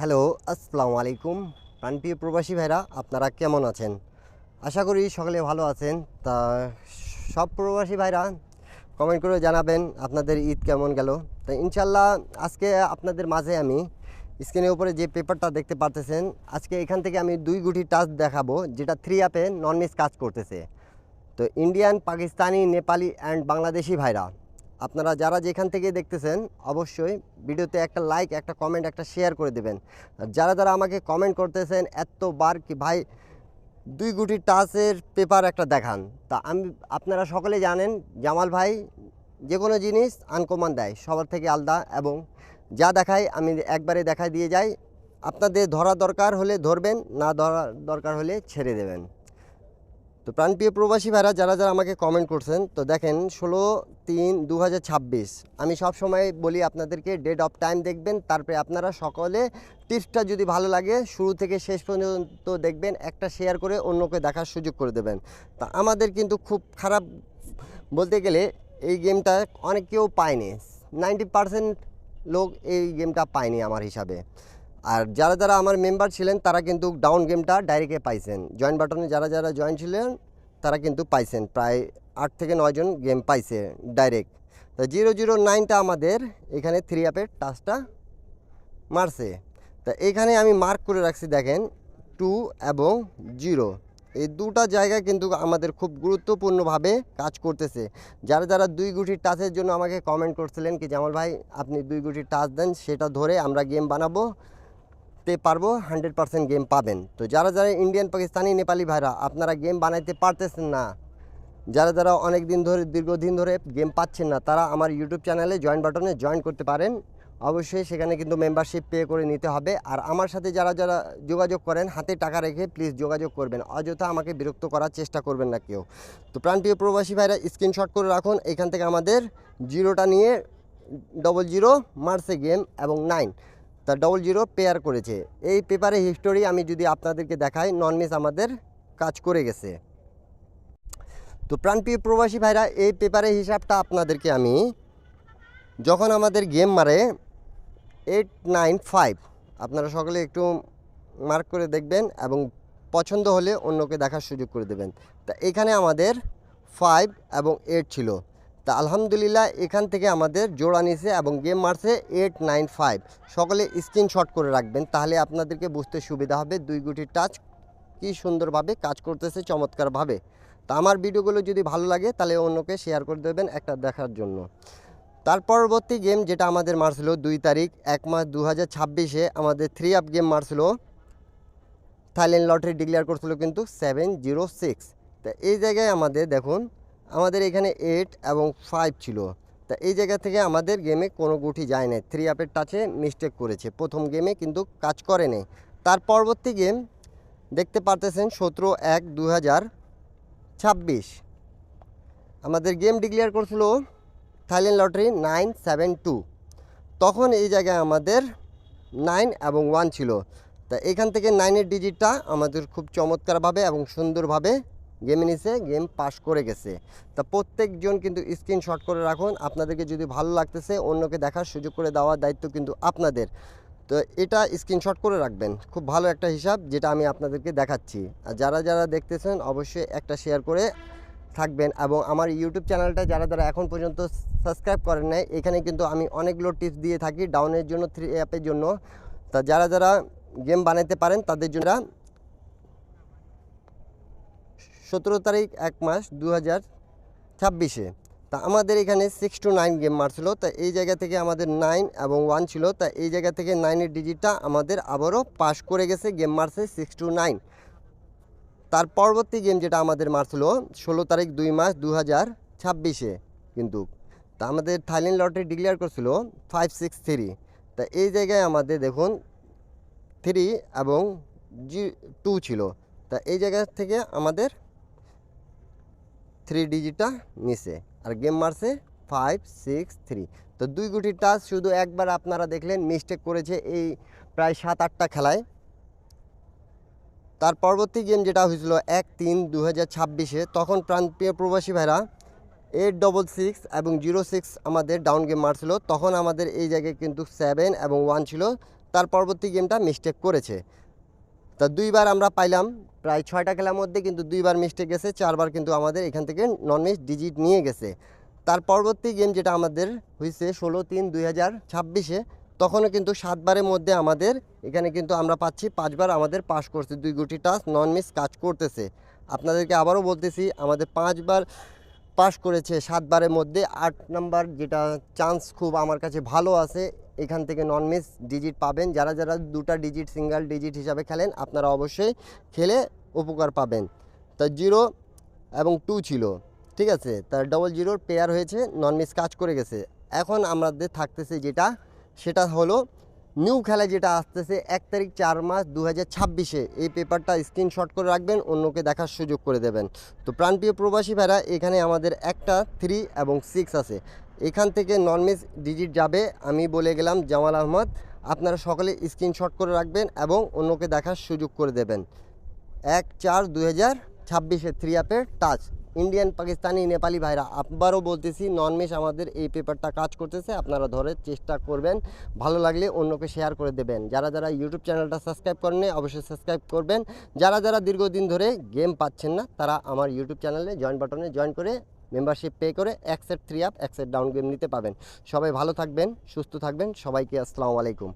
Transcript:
Hello, আসসালামু আলাইকুম। প্রাণপ্রিয় প্রবাসী ভাইরা, আপনারা কেমন আছেন? আশা করি সকলে ভালো আছেন। তা সব প্রবাসী ভাইরা কমেন্ট করে জানাবেন আপনাদের ঈদ কেমন গেল। তো ইনশাল্লাহ আজকে আপনাদের মাঝে আমি স্ক্রিনের উপরে যে পেপারটা দেখতে পারতেছেন, আজকে এখান থেকে আমি 2 গুটি টাচ দেখাবো, যেটা 3 অ্যাপে নন মিস কাজ করতেছে। তো ইন্ডিয়ান, পাকিস্তানি, নেপালি অ্যান্ড বাংলাদেশি ভাইরা, আপনারা যারা যেখান থেকে দেখতেছেন অবশ্যই ভিডিওতে একটা লাইক, একটা কমেন্ট, একটা শেয়ার করে দেবেন। আর যারা যারা আমাকে কমেন্ট করতেছেন এতবার কি ভাই 2 গুটি টাচের পেপার একটা দেখান, তা আমি আপনারা সকলে জানেন জামাল ভাই যে কোনো জিনিস আনকমন দেয়, সবার থেকে আলাদা, এবং যা দেখায় আমি একবারে দেখায় দিয়ে যাই। আপনাদের ধরা দরকার হলে ধরবেন, না ধরা দরকার হলে ছেড়ে দেবেন। তো প্রাণপ্রিয় প্রবাসী ভাইরা যারা যারা আমাকে কমেন্ট করছেন, তো দেখেন 16/3/2026 আমি সব সময় বলি আপনাদেরকে ডেট অফ টাইম দেখবেন, তারপরে আপনারা সকলে টিপসটা যদি ভালো লাগে শুরু থেকে শেষ পর্যন্ত দেখবেন, একটা শেয়ার করে অন্যকে দেখার সুযোগ করে দেবেন। তা আমাদের কিন্তু খুব খারাপ বলতে গেলে এই গেমটা অনেক কেউ পায়নি, 90% লোক এই গেমটা পায়নি আমার হিসাবে। আর যারা যারা আমার মেম্বার ছিলেন তারা কিন্তু ডাউন গেমটা ডাইরেক্টে পাইছেন, জয়েন বাটনে যারা যারা জয়েন ছিলেন তারা কিন্তু পাইছেন, প্রায় 8 থেকে 9 জন গেম পাইছে ডাইরেক্ট। তো 009টা আমাদের এখানে 3 অ্যাপের টাচটা মারছে। তা এখানে আমি মার্ক করে রাখছি, দেখেন 2 এবং 0, এই দুটা জায়গা কিন্তু আমাদের খুব গুরুত্বপূর্ণভাবে কাজ করতেছে। যারা যারা 2 গুটির টাচের জন্য আমাকে কমেন্ট করছিলেন কি জামাল ভাই আপনি 2 গুটির টাচ দেন, সেটা ধরে আমরা গেম বানাবো পারবো, 100% গেম পাবেন। তো যারা যারা ইন্ডিয়ান, পাকিস্তানি, নেপালি ভাইরা আপনারা গেম বানাইতে পারতেছেন না, যারা যারা অনেক দিন ধরে দীর্ঘদিন ধরে গেম পাচ্ছেন না, তারা আমার ইউটিউব চ্যানেলে জয়েন বাটনে জয়েন করতে পারেন। অবশ্যই সেখানে কিন্তু মেম্বারশিপ পে করে নিতে হবে। আর আমার সাথে যারা যারা যোগাযোগ করেন হাতে টাকা রেখে প্লিজ যোগাযোগ করবেন, অযথা আমাকে বিরক্ত করার চেষ্টা করবেন না কেউ। তো প্রাণপ্রিয় প্রবাসী ভাইরা স্ক্রিনশট করে রাখুন, এখান থেকে আমাদের 0টা নিয়ে 00 মারছে গেম এবং 9 তা 00 পেয়ার করেছে। এই পেপারে হিস্টোরি আমি যদি আপনাদেরকে দেখাই, নন মিস আমাদের কাজ করে গেছে। তো প্রাণপ্রিয় প্রবাসী ভাইরা এই পেপারের হিসাবটা আপনাদেরকে আমি, যখন আমাদের গেম মারে 895, আপনারা সকলে একটু মার্ক করে দেখবেন এবং পছন্দ হলে অন্যকে দেখার সুযোগ করে দেবেন। তা এখানে আমাদের 5 এবং 8 ছিল। তা আলহামদুলিল্লাহ এখান থেকে আমাদের জোড়া নিছে এবং গেম মারছে 895। সকলে স্ক্রিনশট করে রাখবেন, তাহলে আপনাদেরকে বুঝতে সুবিধা হবে 2 গুটির টাচ কি সুন্দরভাবে কাজ করতেছে, চমৎকারভাবে। তা আমার ভিডিওগুলো যদি ভালো লাগে তাহলে অন্যকে শেয়ার করে দেবেন একটা দেখার জন্য। তার পরবর্তী গেম যেটা আমাদের মারছিল 2 তারিখ 1 মাস 2026-এ আমাদের 3 আপ গেম মারছিল, থাইল্যান্ড লটারি ডিক্লেয়ার করছিল কিন্তু 706। তা এই জায়গায় আমাদের দেখুন আমাদের এখানে 8 এবং 5 ছিল। তা এই জায়গা থেকে আমাদের গেমে কোনো গুটি যায় না, 3 আপের টাচে মিস্টেক করেছে, প্রথম গেমে কিন্তু কাজ করে নেই। তার পরবর্তী গেম দেখতে পারতেছেন 17/1/2026 আমাদের গেম ডিক্লেয়ার করছিল থাইল্যান্ড লটারি 972। তখন এই জায়গায় আমাদের 9 এবং 1 ছিল। তা এখান থেকে 9-এর ডিজিটটা আমাদের খুব চমৎকারভাবে এবং সুন্দরভাবে গেমে নিছে, গেম পাস করে গেছে। তা প্রত্যেকজন কিন্তু স্ক্রিনশট করে রাখুন, আপনাদেরকে যদি ভালো লাগতেছে অন্যকে দেখার সুযোগ করে দেওয়ার দায়িত্ব কিন্তু আপনাদের। তো এটা স্ক্রিনশট করে রাখবেন, খুব ভালো একটা হিসাব যেটা আমি আপনাদেরকে দেখাচ্ছি। আর যারা যারা দেখতেছেন অবশ্যই একটা শেয়ার করে থাকবেন, এবং আমার ইউটিউব চ্যানেলটা যারা যারা এখন পর্যন্ত সাবস্ক্রাইব করেন নাই, এখানে কিন্তু আমি অনেকগুলো টিপস দিয়ে থাকি ডাউনের জন্য, 3 অ্যাপের জন্য। তা যারা যারা গেম বানাতে পারেন তাদের জন্য 17 তারিখ 1 মাস 2026-এ তা আমাদের এখানে 6 to 9 গেম মারছিল। তা এই জায়গা থেকে আমাদের 9 এবং 1 ছিল। তা এই জায়গা থেকে 9-এর ডিজিটটা আমাদের আবারও পাস করে গেছে, গেম মারছে 6 to 9। তার পরবর্তী গেম যেটা আমাদের মারছিল 16 তারিখ 2 মাস 2026-এ কিন্তু, তা আমাদের থাইল্যান্ড লটারি ডিক্লেয়ার করছিল 563। তা এই জায়গায় আমাদের দেখুন 3 এবং 2 ছিল। তা এই জায়গা থেকে আমাদের 3 ডিজিটটা নিচে আর গেম মারছে 563। তো 2 গুটির টাচ শুধু একবার আপনারা দেখলেন মিস্টেক করেছে এই প্রায় 7-8টা খেলায়। তার পরবর্তী গেম যেটা হয়েছিল 1/3/2026-এ, তখন প্রাণপ্রিয় প্রবাসী ভাইরা 866 এবং 06 আমাদের ডাউন গেম মারছিল। তখন আমাদের এই জায়গায় কিন্তু 7 এবং 1 ছিল। তার পরবর্তী গেমটা মিস্টেক করেছে। তা 2বার আমরা পাইলাম প্রায় 6টা খেলার মধ্যে, কিন্তু 2বার মিস্টেক গেছে, 4বার কিন্তু আমাদের এখান থেকে নন মিস ডিজিট নিয়ে গেছে। তার পরবর্তী গেম যেটা আমাদের হয়েছে 16/3/2026-এ, তখনও কিন্তু 7বারের মধ্যে আমাদের এখানে কিন্তু আমরা পাচ্ছি 5বার আমাদের পাস করছে, 2 গুটি টাচ নন মিস কাজ করতেছে। আপনাদেরকে আবারও বলতেছি, আমাদের 5বার পাস করেছে 7বারের মধ্যে। 8 নাম্বার যেটা চান্স খুব আমার কাছে ভালো আছে, এখান থেকে নন মিস ডিজিট পাবেন। যারা যারা 2টা ডিজিট সিঙ্গেল ডিজিট হিসাবে খেলেন আপনারা অবশ্যই খেলে উপকার পাবেন। তা 0 এবং 2 ছিল, ঠিক আছে, তার 00 পেয়ার হয়েছে, নন মিস কাজ করে গেছে। এখন আমাদের থাকতেছে যেটা, সেটা হলো নিউ খেলা যেটা আসতেছে 1 তারিখ 4 মাস 2026-এ। এই পেপারটা স্ক্রিনশট করে রাখবেন, অন্যকে দেখার সুযোগ করে দেবেন। তো প্রাণপ্রিয় প্রবাসী ভাইরা, এখানে আমাদের একটা 3 এবং 6 আছে, এখান থেকে নন মিস ডিজিট যাবে। আমি বলে গেলাম জামাল আহমদ, আপনারা সকলে স্ক্রিনশট করে রাখবেন এবং অন্যকে দেখার সুযোগ করে দেবেন। 1/4/2026-এ 3 অ্যাপের টাচ ইন্ডিয়ান, পাকিস্তানি, নেপালি ভাইরা, আবারও বলতেছি নন মিস আমাদের এই পেপারটা কাজ করতেছে, আপনারা ধরে চেষ্টা করবেন। ভালো লাগলে অন্যকে শেয়ার করে দেবেন। যারা যারা ইউটিউব চ্যানেলটা সাবস্ক্রাইব করেন অবশ্যই সাবস্ক্রাইব করবেন। যারা যারা দীর্ঘদিন ধরে গেম পাচ্ছেন না, তারা আমার ইউটিউব চ্যানেলে জয়েন বাটনে জয়েন করে মেম্বারশিপ পে করে 1 set 3 app 1 set down game নিতে পাবেন। সবাই ভালো থাকবেন, সুস্থ থাকবেন, সবাইকে আসসালামু আলাইকুম।